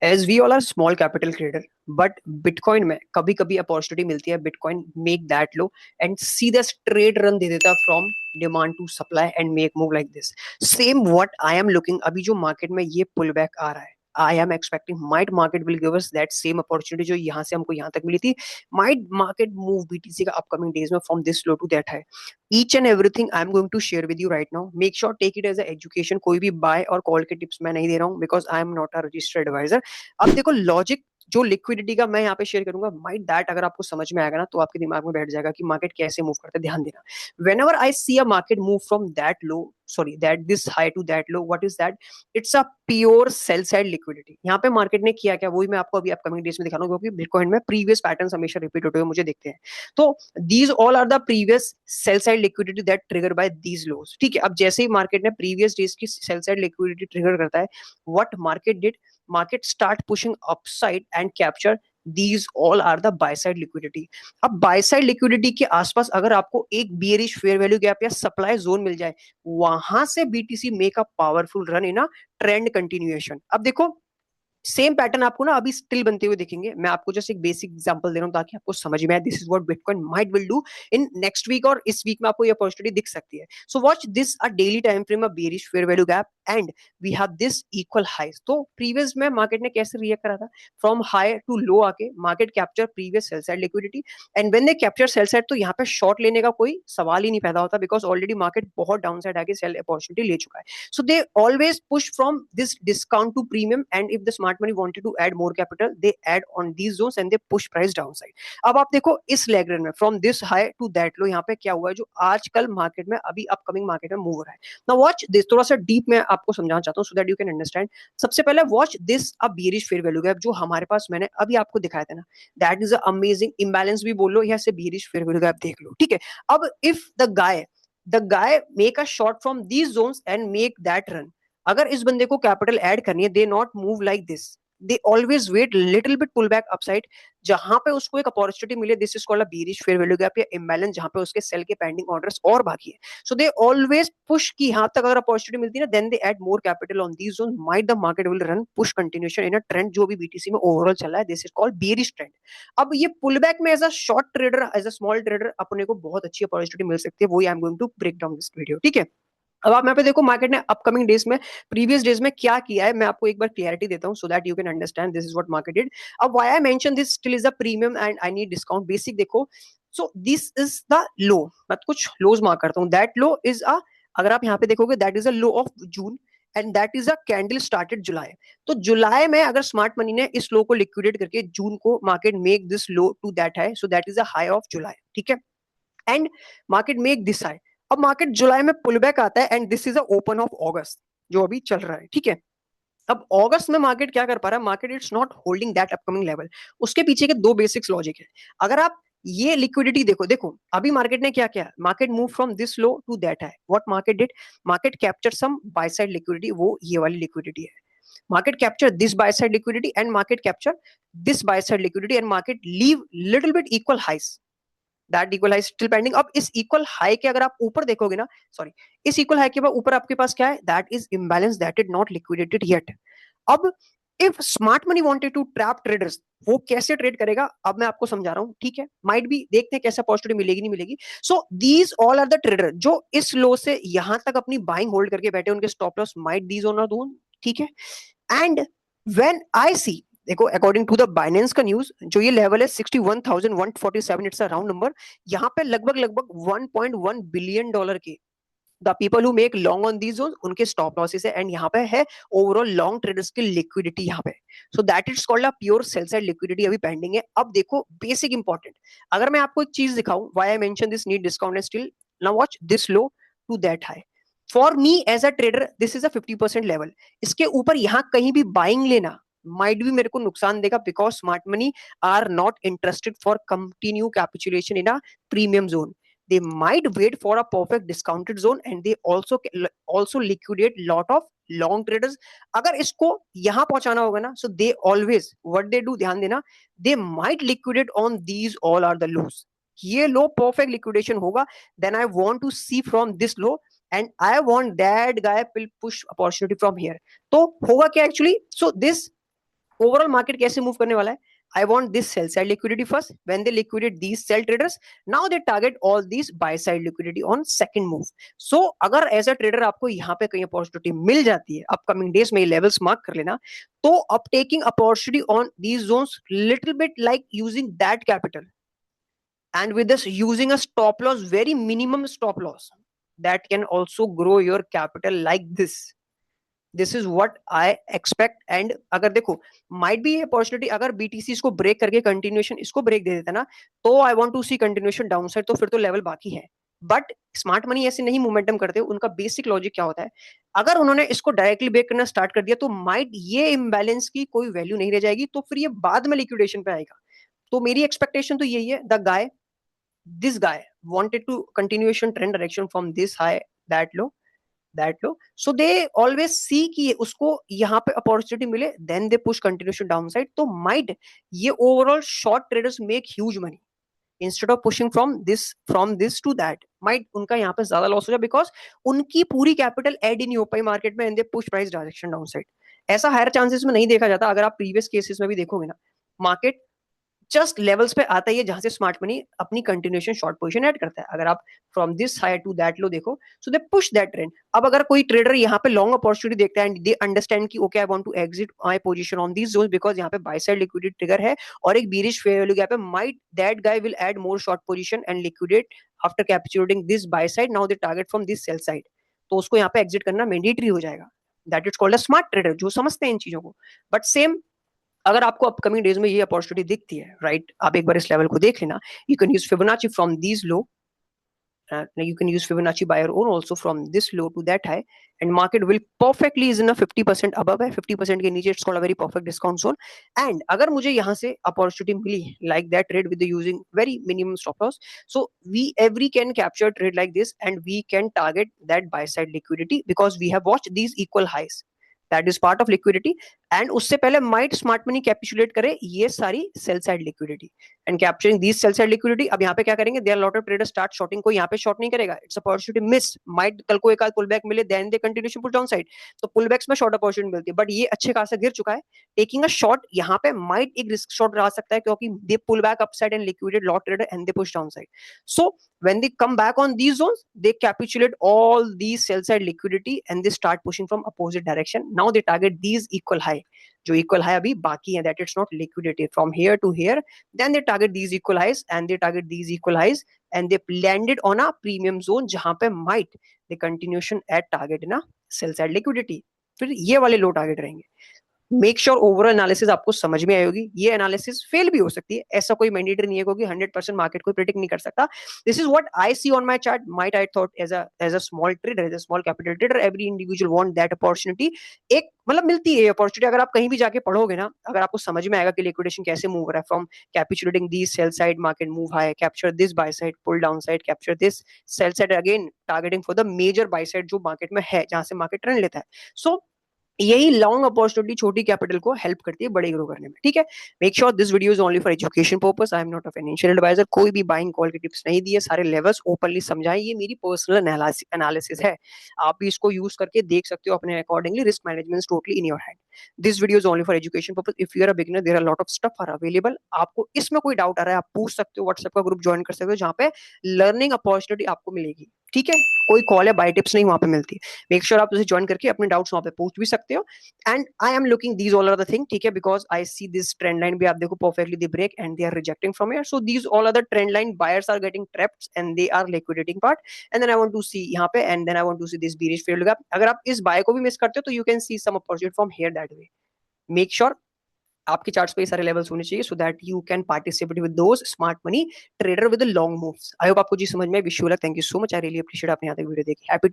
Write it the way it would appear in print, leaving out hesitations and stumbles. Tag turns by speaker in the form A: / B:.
A: As we all are small capital creator, but bitcoin में कभी कभी अपॉर्चुनिटी मिलती है, bitcoin make that low and सीधा स्ट्रेट रन दे देता from demand to supply and make move like this. Same what I am looking, अभी जो मार्केट में ये पुल बैक आ रहा है, I am expecting might market will give us that same opportunity जो यहाँ से हमको यहाँ तक मिली थी। माइट मार्केट मूव बीटीसी का अपकमिंग डेज में from this low to that है। Each and everything I am going to share with you right now, make sure take it as a education. कोई भी बाय और call के tips मैं नहीं दे रहा हूँ, because I am not a registered advisor. अब देखो लॉजिक जो लिक्विडिटी का मैं यहाँ पे शेयर करूंगा, माइट दैट अगर आपको समझ में आएगा ना तो आपके दिमाग में बैठ जाएगा कि मार्केट कैसे मूव करता है। ध्यान देना, whenever I see a market move from that low, sorry, that this high to that low, what is that? It's a pure cell side liquidity. यहाँ पे मार्केट ने किया क्या, वही मैं आपको अभी अपकमिंग डेज में दिखा रहा हूँ, क्योंकि बिटकॉइन में प्रीवियस पैटर्न्स हमेशा रिपीट होते हुए मुझे दिखते हैं। तो these all are the previous sell side liquidity that trigger by these lows. ठीक है, अब जैसे ही मार्केट ने प्रीवियस डेज की सेल साइड लिक्विडिटी ट्रिगर करता है, what market did, market start pushing upside and capture these all are the buy side liquidity. अब बाय साइड लिक्विडिटी के आसपास अगर आपको एक बियरिश फेयर वैल्यू गैप या सप्लाई जोन मिल जाए, वहां से BTC make a powerful run in a trend continuation. अब देखो सेम पैटर्न आपको ना अभी स्टिल बनते हुए दिखेंगे। मैं आपको जस्ट एक बेसिक एग्जांपल दे रहा हूं ताकि आपको समझ में आए this is what bitcoin might will do in next week, और इस वीक में आपको ये अपॉर्चुनिटी दिख सकती है। So watch this a daily time frame, a bearish fair value gap and we have this equal highs. तो प्रीवियस में मार्केट ने कैसे रिएक्ट करा था, फ्रॉम हाई टू लो आके market capture previous sell side liquidity, and when they capture cell side तो यहाँ पे शॉर्ट लेने का कोई सवाल ही नहीं पैदा होता, बिकॉज ऑलरेडी मार्केट बहुत डाउन साइड आके सेल अपॉर्चुनिटी ले चुका है। So they always push from this discount to premium, and if the smart money wanted to add more capital, they add on these zones and they push price downside. अब आप देखो इस leg run में from this high to that low, यहाँ पे क्या हुआ है जो आजकल मार्केट में अभी अपकमिंग मार्केट में मूव हो रहा है। नाउ वॉच दिस, थोड़ा सा डीप में आपको समझाना चाहता हूँ so that you can understand. सबसे पहले watch this a bearish fair value gap जो हमारे पास मैंने अभी आपको दिखाया था ना, that is a amazing imbalance भी बोल लो या से बेरिश फेयर वैल्यू गैप देख लो। ठीक है, अब if the guy make a shot from these zones and make that run, अगर इस बंदे को कैपिटल ऐड करनी है, they not move like this, they always wait little bit pull back upside, जहां पे उसको एक अपॉर्चुनिटी मिले। This is called a bearish fair value gap या इम्बैलेंस, जहां पे उसके सेल के पेंडिंग ऑर्डर्स और बाकी है। सो दे ऑलवेज पुश की यहां तक अगर अपॉर्चुनिटी मिलती है ना, then they add more capital on these zone, might the market will run push continuation in a trend जो भी बीटीसी में ओवरऑल चल रहा है। This is called bearish trend. अब ये पुल बैक में as a short trader, as a small trader अपने को बहुत अच्छी अपॉर्चुनिटी मिल सकती है, वो I am going to break down this video. ठीक है, अब आप यहाँ पे देखो मार्केट ने अपकमिंग डेज में प्रीवियस डेज में क्या किया है, मैं आपको एक बार क्लियरिटी देता हूँ so that you can understand this is what market did. अब why I mention this still is a premium and I need discount, basic देखो। So this is the low, मैं कुछ लोज मार्क करता हूँ। दैट लो इज अ, अगर आप यहाँ पे देखोगे that is a low of June and that is a candle started July. तो जुलाई में अगर स्मार्ट मनी ने इस लो को लिक्विडेट करके जून को market make this low to that high, so that is a high of July. ठीक है, and market make this high. अब मार्केट जुलाई में पुल बैक आता है and this is a open of August जो अभी चल रहा है। ठीक है, अब अगस्त में मार्केट क्या कर पा रहा है, market it's not holding that upcoming level. उसके पीछे के दो बेसिक्स लॉजिक है। अगर आप ये लिक्विडिटी देखो, देखो अभी मार्केट ने क्या किया, market move from this low to that high, what market did, market capture some buy side liquidity, वो ये वाली लिक्विडिटी है। Market capture this buy side liquidity and market capture this buy side liquidity and market leave little bit equal highs, that equal high still pending. अब इस equal high के अगर आप ऊपर देखोगे ना, सॉरी, इस इक्वल हाई के बाद ऊपर आपके पास क्या है, that is imbalance, that is not liquidated yet. अब if smart money wanted to trap traders, वो कैसे ट्रेड करेगा अब मैं आपको समझा रहा हूं। ठीक है, माइट भी देखते हैं कैसे अपॉर्चुनिटी मिलेगी नहीं मिलेगी। So these all are the trader जो इस लो से यहां तक अपनी बाइंग होल्ड करके बैठे, उनके stop loss might these on Doon. ठीक है, एंड व्हेन आई सी, देखो अकॉर्डिंग टू द बाइनेंस का न्यूज, जो ये लेवल है 61,147, इट्स अ राउंड नंबर, यहाँ पे लगभग लगभग 1.1 बिलियन डॉलर के the people who make long on these zone उनके स्टॉप लॉसेस है, एंड यहाँ पे है ओवरऑल लॉन्ग ट्रेडर्स की लिक्विडिटी यहाँ पे। सो that is called a pure cell side liquidity अभी पेंडिंग है। अब देखो बेसिक इंपॉर्टेंट, अगर मैं आपको एक चीज दिखाऊं, why I mention this need discount and still, now watch this low to that high, for me as a trader this is a 50% level. इसके ऊपर यहाँ कहीं भी बाइंग लेना माइट भी मेरे को नुकसान देगा, because smart money are not interested for continue capitulation in a premium zone. They might wait for a perfect discounted zone and they also liquidate lot of long traders। अगर इसको यहां पहुंचाना होगा ना, so they always what they do, ध्यान देना, they might liquidate on these all are the lows। ये लो perfect liquidation होगा, then I want to see from this low and I want that guy will push opportunity from here। तो होगा क्या actually, so this overall market कैसे move करने वाला है? I want this sell side liquidity first, when they liquidate these sell traders, now they target all these buy side liquidity on second move. So अगर as a trader आपको यहाँ पे कहीं opportunity मिल जाती है, अपकमिंग डेज में ये levels mark कर लेना, तो up taking opportunity on these zones little bit like using that capital and with this using a stop loss, very minimum stop loss, that can also grow your capital like this is what I expect. And अगर देखो might be opportunity, अगर BTC इसको break करके continuation इसको break दे देता ना, तो I want to see continuation downside, तो फिर तो लेवल बाकी है. बट स्मार्ट मनी ऐसे नहीं मोमेंटम करते. उनका बेसिक लॉजिक क्या होता है, अगर उन्होंने इसको डायरेक्टली ब्रेक करना स्टार्ट कर दिया तो माइट ये इम्बैलेंस की कोई वैल्यू नहीं रह जाएगी, तो फिर ये बाद में लिक्विडेशन पे आएगा. तो मेरी एक्सपेक्टेशन तो यही है, the guy this guy wanted to continuation trend direction from this high that low, so they always see कि उसको यहाँ पे अपॉर्चुनिटी मिले, then they push continuation downside. तो might ये overall short traders make huge money instead of pushing from this to that. might उनका यहाँ पे ज्यादा लॉस हो जाए बिकॉज उनकी पूरी कैपिटल एड ही नहीं हो पाई मार्केट में, and they push price direction downside. ऐसा हायर चांसेस में नहीं देखा जाता. अगर आप प्रीवियस केसेस में भी देखोगे ना, मार्केट जस्ट लेवल्स पे आता ही है जहां से स्मार्ट मनी अपनी कंटिन्यूएशन शॉर्ट पोजीशन ऐड करता है. अगर आप from this high to that low देखो, so they push that trend. अब अगर कोई ट्रेडर यहाँ पे लॉन्ग अपॉर्चुनिटी देखता है एंड दे अंडरस्टैंड कि okay I want to exit my position on this zone because यहाँ पे बाय साइड लिक्विडिटी ट्रिगर है और एक बीरिश फेयर वैल्यू गैप है, might that guy will add more short position and liquidate after capturing this buy side. Now they target from this sell side, तो उसको यहाँ पे एग्जिट करना mandatory हो जाएगा. That is called a smart trader, जो समझते हैं इन चीजों को. बट सेम अगर आपको अपकमिंग डेज में ये अपॉर्चुनिटी दिखती है, राइट, आप एक बार इस लेवल को देख लेना. You can use Fibonacci from these low, you can use Fibonacci by your own also from this low to that high, and market will perfectly is in a 50% above है, 50% के नीचे, it's called a very perfect discount zone. And अगर मुझे यहाँ से opportunity milli like that trade with the using very minimum stop loss, so we every can capture trade like this and we can target that buy side liquidity because we have watched these equal highs. That is part of liquidity. And उससे पहले might smart money capitulate करे ये सारी sell side liquidity and capturing these sell side liquidity. अब यहाँ पे क्या करेंगे, there are lot of traders start shorting, कोई यहाँ पे short नहीं करेगा, it's opportunity miss. might कल को एक आध pull back मिले, then they continuation push down side, तो pull backs में short opportunity मिलती है. but ये अच्छे खासा गिर चुका है, taking a short यहाँ पे might एक risk short रह सकता है क्योंकि they pull back upside and liquidate lot trader and they push downside. So when they come back on these zones, they capitulate all these sell side liquidity and they start pushing from opposite direction. Now they target these equal high, जो equal high अभी बाकी है, that it's not liquidated from here to here. Then they target these equal highs and they target these equal highs and they landed on a premium zone जहां पे might the continuation at target ना sell side liquidity. फिर ये वाले लो target रहेंगे. Make sure overall analysis आपको समझ में आई होगी. ये एनालिसिस फेल भी हो सकती है, ऐसा कोई मैंडेटरी नहीं है क्योंकि 100% मार्केट को प्रेडिक्ट नहीं कर सकता. This is what I see on my chart. Might I thought as a small trader, as a small capital trader, every individual want that opportunity. एक मतलब मिलती है अपॉर्चुनिटी. अगर आप कहीं भी जाके पढ़ोगे ना, अगर आपको समझ में आएगा कि लिक्विडेशन कैसे मूव हो रहा है, from capitulating this sell side market move high, capture this buy side pull down side, capture this sell side again targeting for the major buy side जो मार्केट में है, जहां से मार्केट ट्रेंड लेता है. सो यही लॉन्ग अपॉर्चुनिटी छोटी कैपिटल को हेल्प करती है बड़े ग्रो करने में. ठीक है, make sure this video is only for education purpose. I am not a financial advisor. कोई भी बाइंग कॉल की टिप्स नहीं दी है, सारे लेवल्स ओपनली समझाए. ये मेरी पर्सनल एनालिसिस है, आप भी इसको यूज करके देख सकते हो अपने accordingly. Risk management is totally in your hand. This video is only for education purpose. If you are a beginner, there are lot of stuff are available. आपको इसमें कोई डाउट आ रहा है, आप पूछ सकते हो. व्हाट्सएप का ग्रुप ज्वाइन कर सकते हो जहाँ पे लर्निंग अपॉर्चुनिटी आपको मिलेगी. ठीक है, कोई कॉल या बाय टिप्स नहीं वहां पे मिलती. मेक श्योर आप उसे ज्वाइन करके अपने डाउट्स वहां पे पूछ भी सकते हो. And I am looking these all are the thing, ठीक है, because I see this trend line भी आप देखो perfectly they break and they are rejecting from here. So these all other trend line buyers are getting trapped and they are liquidating part. And then I want to see यहाँ पे and then I want to see this bearish failure gap. अगर आप इस buy को भी miss करते हो तो you can see some opportunity from here that way. Make sure आपके चार्ट्स पे ये सारे लेवल्स होने चाहिए सो that you can participate with those smart money trader with the long moves. I hope आपको जी समझ में. Wish you luck. Thank you so much. I really appreciate आपने यहाँ तक वीडियो देखी. हैप्पी